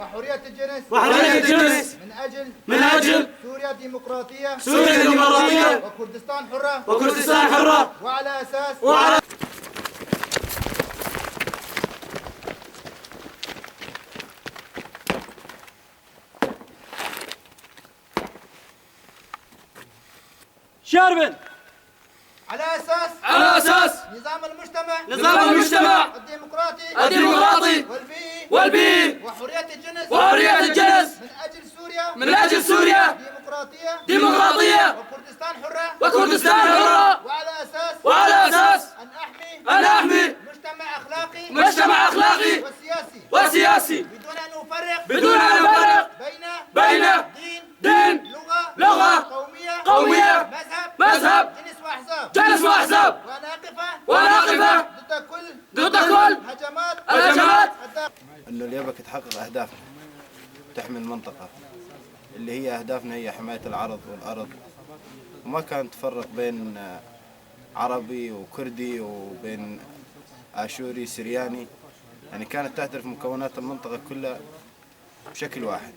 وحرية الجنس من أجل سوريا ديمقراطية وكردستان حرة وعلى أساس شاربن على أساس نظام المجتمع الديمقراطي والبيئي وحرية الجنس من أجل سوريا ديمقراطية وكردستان حرة وعلى أساس أن أحمي مجتمع أخلاقي وسياسي بدون أن نفرق بين دين لغة قومية مذهب جنس وأحزاب ونقف ضد كل الهجمات. انه اليابك تحقق اهدافنا تحمي المنطقة اللي هي اهدافنا هي حماية العرض والارض، وما كان تفرق بين عربي وكردي وبين اشوري سرياني، يعني كانت تعترف مكونات المنطقة كلها بشكل واحد.